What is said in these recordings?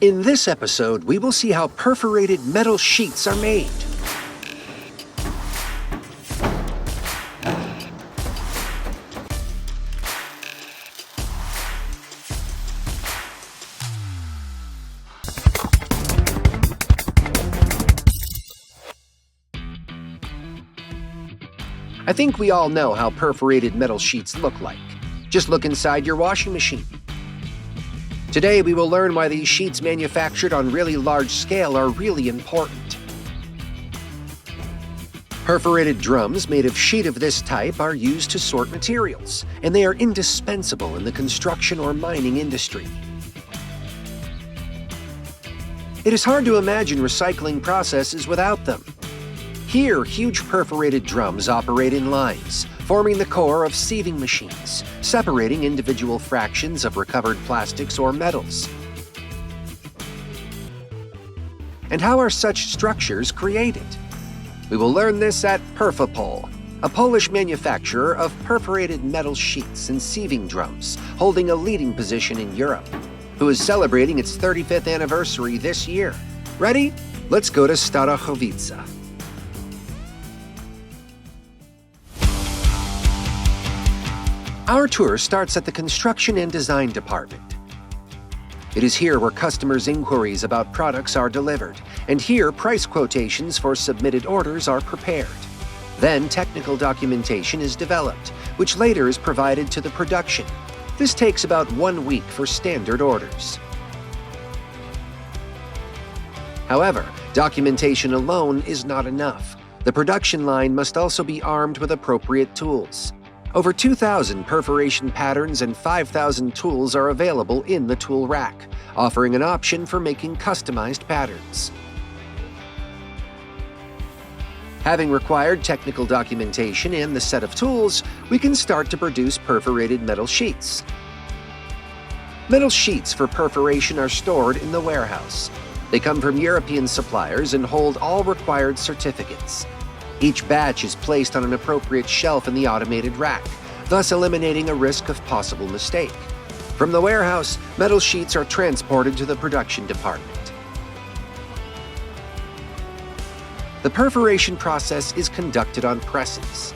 In this episode, we will see how perforated metal sheets are made. I think we all know how perforated metal sheets look like. Just look inside your washing machine. Today, we will learn why these sheets manufactured on really large scale are really important. Perforated drums made of sheet of this type are used to sort materials, and they are indispensable in the construction or mining industry. It is hard to imagine recycling processes without them. Here, huge perforated drums operate in lines, forming the core of sieving machines, separating individual fractions of recovered plastics or metals. And how are such structures created? We will learn this at Perfopol, a Polish manufacturer of perforated metal sheets and sieving drums, holding a leading position in Europe, who is celebrating its 35th anniversary this year. Ready? Let's go to Starachowice. Our tour starts at the Construction and Design Department. It is here where customers' inquiries about products are delivered, and here price quotations for submitted orders are prepared. Then technical documentation is developed, which later is provided to the production. This takes about 1 week for standard orders. However, documentation alone is not enough. The production line must also be armed with appropriate tools. Over 2,000 perforation patterns and 5,000 tools are available in the tool rack, offering an option for making customized patterns. Having required technical documentation and the set of tools, we can start to produce perforated metal sheets. Metal sheets for perforation are stored in the warehouse. They come from European suppliers and hold all required certificates. Each batch is placed on an appropriate shelf in the automated rack, thus eliminating a risk of possible mistake. From the warehouse, metal sheets are transported to the production department. The perforation process is conducted on presses.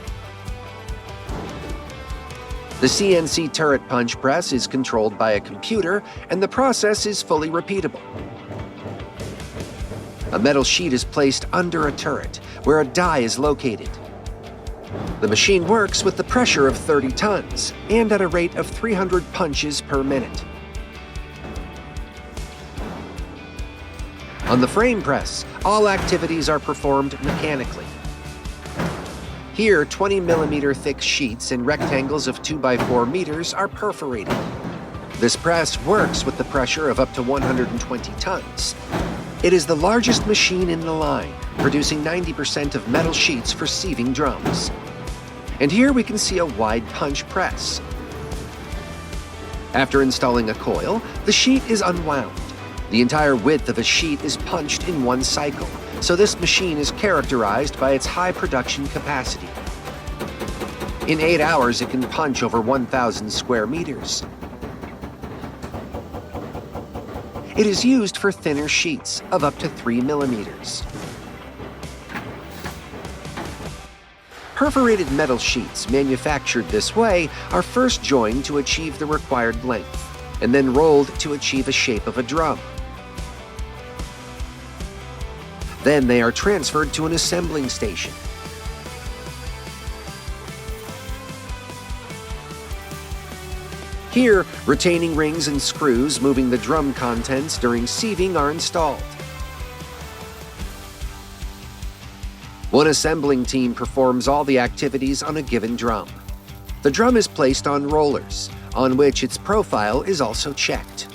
The CNC turret punch press is controlled by a computer, and the process is fully repeatable. A metal sheet is placed under a turret, where a die is located. The machine works with the pressure of 30 tons and at a rate of 300 punches per minute. On the frame press, all activities are performed mechanically. Here, 20mm thick sheets in rectangles of 2 by 4 meters are perforated. This press works with the pressure of up to 120 tons. It is the largest machine in the line, producing 90% of metal sheets for sieving drums. And here we can see a wide punch press. After installing a coil, the sheet is unwound. The entire width of a sheet is punched in one cycle, so this machine is characterized by its high production capacity. In 8 hours, it can punch over 1,000 square meters. It is used for thinner sheets of up to 3 millimeters. Perforated metal sheets manufactured this way are first joined to achieve the required length, and then rolled to achieve a shape of a drum. Then they are transferred to an assembling station. Here, retaining rings and screws moving the drum contents during sieving are installed. One assembling team performs all the activities on a given drum. The drum is placed on rollers, on which its profile is also checked.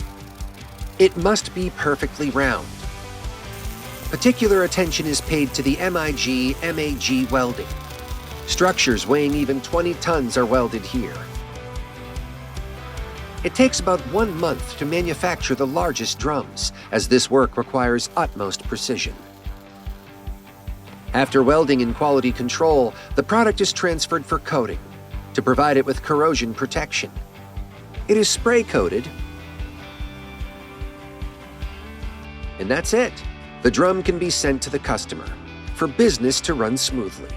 It must be perfectly round. Particular attention is paid to the MIG/MAG welding. Structures weighing even 20 tons are welded here. It takes about 1 month to manufacture the largest drums, as this work requires utmost precision. After welding and quality control, the product is transferred for coating, to provide it with corrosion protection. It is spray coated And that's it. The drum can be sent to the customer for business to run smoothly.